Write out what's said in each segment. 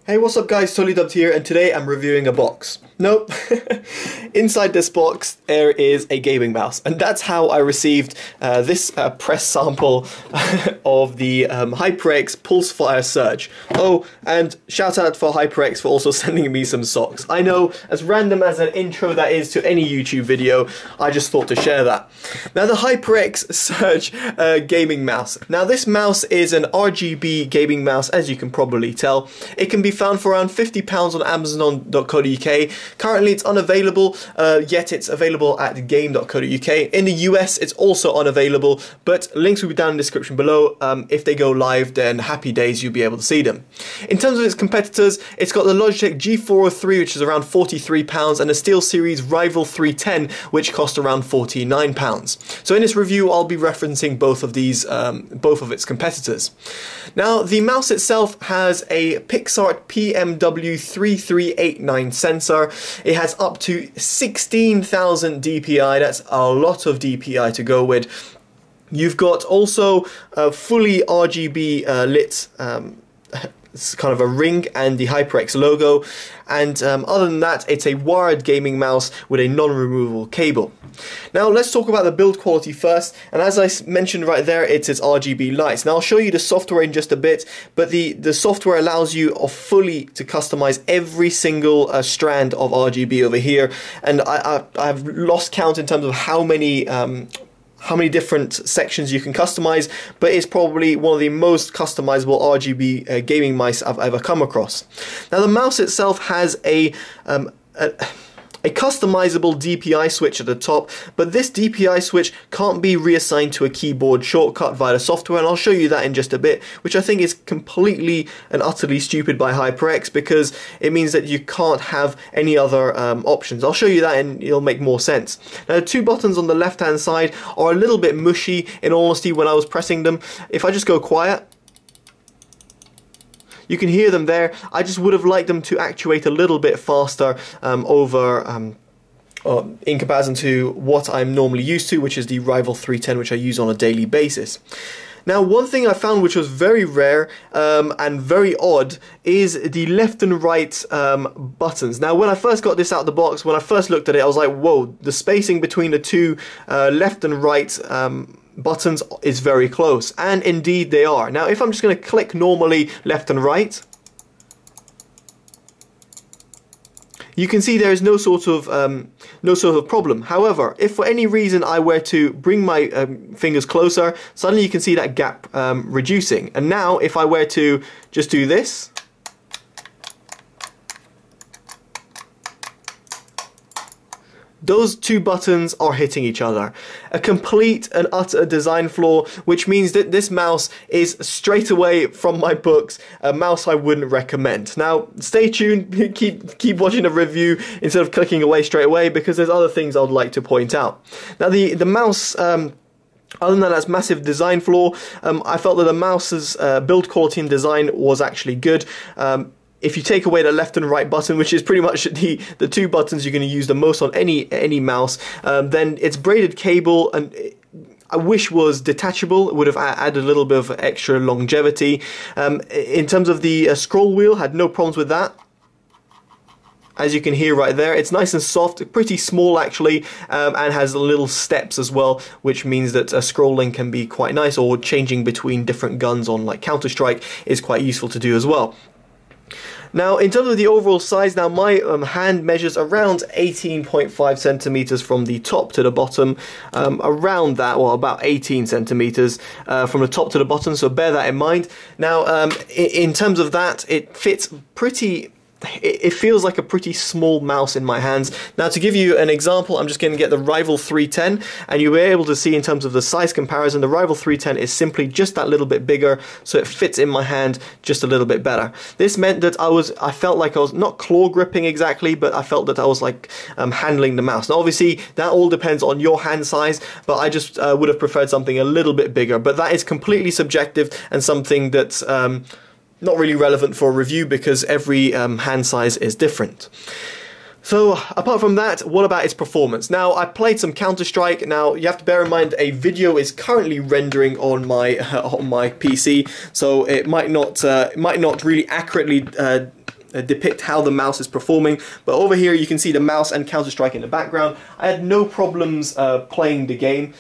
Hey, what's up guys, TotallyDubbed here, and today I'm reviewing a box. Nope. Inside this box there is a gaming mouse, and that's how I received this press sample of the HyperX Pulsefire Surge. Oh, and shout out for HyperX for also sending me some socks. I know, as random as an intro that is to any YouTube video, I just thought to share that. Now the HyperX Surge gaming mouse. Now this mouse is an RGB gaming mouse, as you can probably tell. It can be found for around £50 on Amazon.co.uk. Currently it's unavailable, yet it's available at game.co.uk. In the US it's also unavailable, but links will be down in the description below. If they go live, then happy days, you'll be able to see them. In terms of its competitors, it's got the Logitech G403, which is around £43, and the SteelSeries Rival 310, which cost around £49. So in this review I'll be referencing both of these, both of its competitors. Now the mouse itself has a PixArt PMW3389 sensor. It has up to 16,000 DPI. That's a lot of DPI to go with. You've got also a fully RGB lit it's kind of a ring and the HyperX logo, and other than that it's a wired gaming mouse with a non-removable cable. Now let's talk about the build quality first, and as I mentioned right there, it's its RGB lights. Now I'll show you the software in just a bit, but the software allows you fully to customize every single strand of RGB over here, and I've lost count in terms of how many different sections you can customize, but it's probably one of the most customizable RGB gaming mice I've ever come across. Now the mouse itself has a customizable DPI switch at the top, but this DPI switch can't be reassigned to a keyboard shortcut via the software, and I'll show you that in just a bit, which I think is completely and utterly stupid by HyperX, because it means that you can't have any other options. I'll show you that and it'll make more sense. Now the two buttons on the left hand side are a little bit mushy, in all honesty, when I was pressing them. If I just go quiet, you can hear them there. I just would have liked them to actuate a little bit faster in comparison to what I'm normally used to, which is the Rival 310, which I use on a daily basis. Now one thing I found which was very rare and very odd is the left and right buttons. Now when I first got this out of the box, when I first looked at it, I was like, whoa, the spacing between the two left and right buttons is very close, and indeed they are. Now if I'm just going to click normally left and right, you can see there is no sort of problem. However, if for any reason I were to bring my fingers closer, suddenly you can see that gap reducing. And now if I were to just do this, those two buttons are hitting each other. A complete and utter design flaw, which means that this mouse is straight away from my books a mouse I wouldn't recommend. Now stay tuned, keep watching the review instead of clicking away straight away, because there's other things I'd like to point out. Now the mouse, other than that massive design flaw, I felt that the mouse's build quality and design was actually good. If you take away the left and right button, which is pretty much the two buttons you're going to use the most on any mouse, then its braided cable, and I wish was detachable. It would have added a little bit of extra longevity. In terms of the scroll wheel, had no problems with that. As you can hear right there, it's nice and soft, pretty small actually, and has little steps as well, which means that scrolling can be quite nice, or changing between different guns on like Counter-Strike is quite useful to do as well. Now in terms of the overall size, now my hand measures around 18.5 centimeters from the top to the bottom, around that, well about 18 centimeters from the top to the bottom, so bear that in mind. Now in terms of that, it fits pretty, it feels like a pretty small mouse in my hands. Now to give you an example, I'm just going to get the Rival 310, and you'll be able to see in terms of the size comparison, the Rival 310 is simply just that little bit bigger, so it fits in my hand just a little bit better. This meant that I felt like I was not claw gripping exactly, but I felt that I was like handling the mouse. Now obviously that all depends on your hand size, but I just would have preferred something a little bit bigger, but that is completely subjective and something that's not really relevant for a review, because every hand size is different. So apart from that, what about its performance? Now I played some Counter-Strike. Now you have to bear in mind a video is currently rendering on my PC, so it might not really accurately depict how the mouse is performing. But over here you can see the mouse and Counter-Strike in the background. I had no problems playing the game.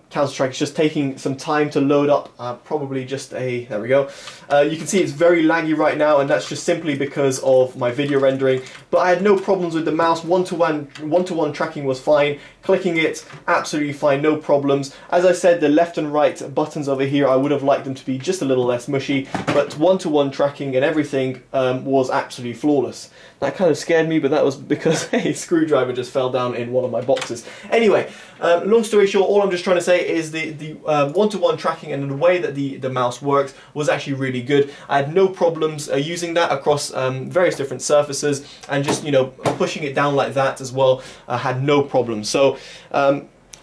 Counter-Strike is just taking some time to load up, probably just there we go. You can see it's very laggy right now, and that's just simply because of my video rendering. But I had no problems with the mouse. One-to-one tracking was fine. Clicking it, absolutely fine, no problems. As I said, the left and right buttons over here, I would have liked them to be just a little less mushy, but one-to-one tracking and everything was absolutely flawless. That kind of scared me, but that was because a screwdriver just fell down in one of my boxes. Anyway, long story short, all I'm just trying to say is the one-to-one tracking and the way that the mouse works was actually really good. I had no problems using that across various different surfaces, and just, you know, pushing it down like that as well, had no problems. So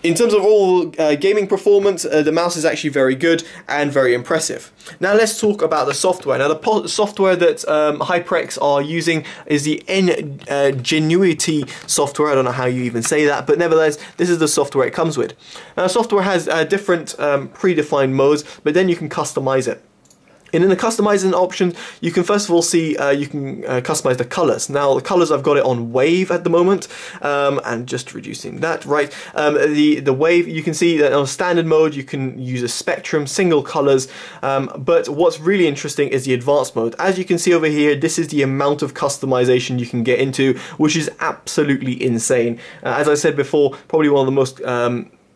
in terms of all gaming performance, the mouse is actually very good and very impressive. Now let's talk about the software. Now the software that HyperX are using is the Ingenuity software. I don't know how you even say that, but nevertheless, this is the software it comes with. Now the software has different predefined modes, but then you can customize it. And in the customizing option, you can first of all see you can customize the colors. Now the colors, I've got it on wave at the moment, and just reducing that, right. The wave, you can see that on standard mode you can use a spectrum, single colors, but what's really interesting is the advanced mode. As you can see over here, this is the amount of customization you can get into, which is absolutely insane. As I said before, probably one of the most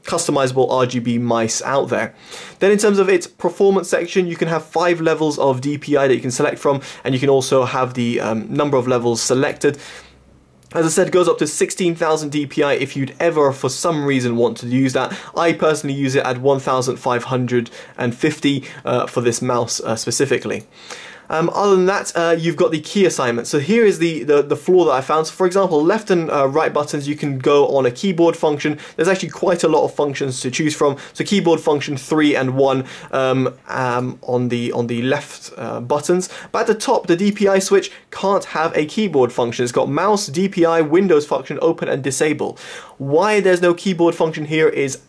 customizable RGB mice out there. Then in terms of its performance section, you can have 5 levels of DPI that you can select from, and you can also have the number of levels selected. As I said, it goes up to 16,000 DPI if you'd ever, for some reason, want to use that. I personally use it at 1,550 for this mouse specifically. Other than that, you've got the key assignment. So here is the flaw that I found. So for example, left and right buttons, you can go on a keyboard function. There's actually quite a lot of functions to choose from. So keyboard function 3 and 1 on the left buttons. But at the top, the DPI switch can't have a keyboard function. It's got mouse, DPI, Windows function, open and disable. Why there's no keyboard function here is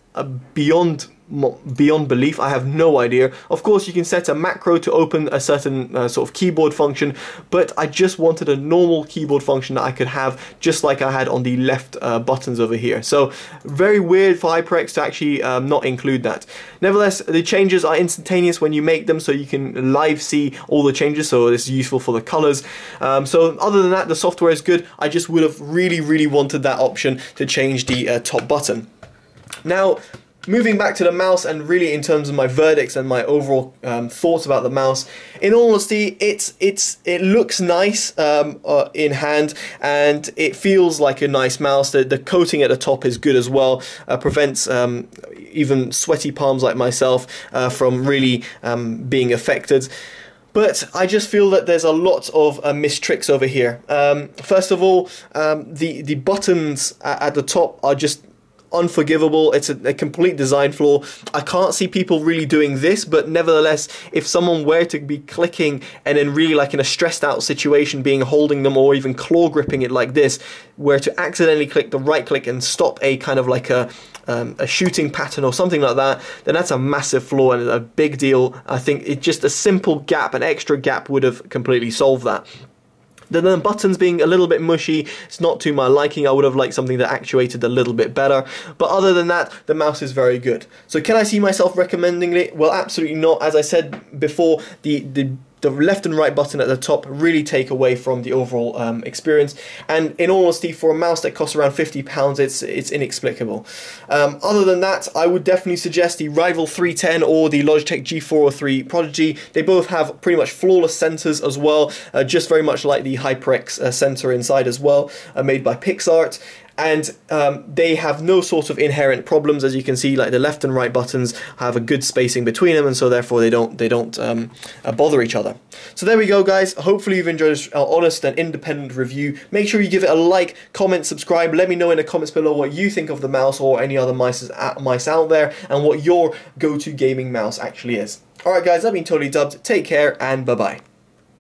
beyond belief. I have no idea. Of course, you can set a macro to open a certain sort of keyboard function, but I just wanted a normal keyboard function that I could have just like I had on the left buttons over here. So very weird for HyperX to actually not include that. Nevertheless, the changes are instantaneous when you make them, so you can live see all the changes, so it's useful for the colors. So other than that, the software is good. I just would have really wanted that option to change the top button. Now, moving back to the mouse, and really in terms of my verdicts and my overall thoughts about the mouse, in all honesty, it looks nice in hand, and it feels like a nice mouse. The coating at the top is good as well, prevents even sweaty palms like myself from really being affected. But I just feel that there's a lot of missed tricks over here. First of all, the buttons at the top are just unforgivable. It's a complete design flaw. I can't see people really doing this, but nevertheless, if someone were to be clicking and then really like in a stressed out situation being holding them or even claw gripping it like this, were to accidentally click the right click and stop a kind of like a shooting pattern or something like that, then that's a massive flaw and a big deal. I think it just a simple gap, an extra gap would have completely solved that. The buttons being a little bit mushy, it's not to my liking. I would have liked something that actuated a little bit better. But other than that, the mouse is very good. So can I see myself recommending it? Well, absolutely not. As I said before, the left and right button at the top really take away from the overall experience, and in all honesty, for a mouse that costs around £50, it's inexplicable. Other than that, I would definitely suggest the Rival 310 or the Logitech G403 Prodigy. They both have pretty much flawless sensors as well, just very much like the HyperX sensor inside as well, made by PixArt. And they have no sort of inherent problems. As you can see, like the left and right buttons have a good spacing between them, and so therefore they don't bother each other. So there we go, guys. Hopefully you've enjoyed this honest and independent review. Make sure you give it a like, comment, subscribe. Let me know in the comments below what you think of the mouse or any other mice out there, and what your go-to gaming mouse actually is. Alright guys, I've been Totally Dubbed. Take care and bye-bye.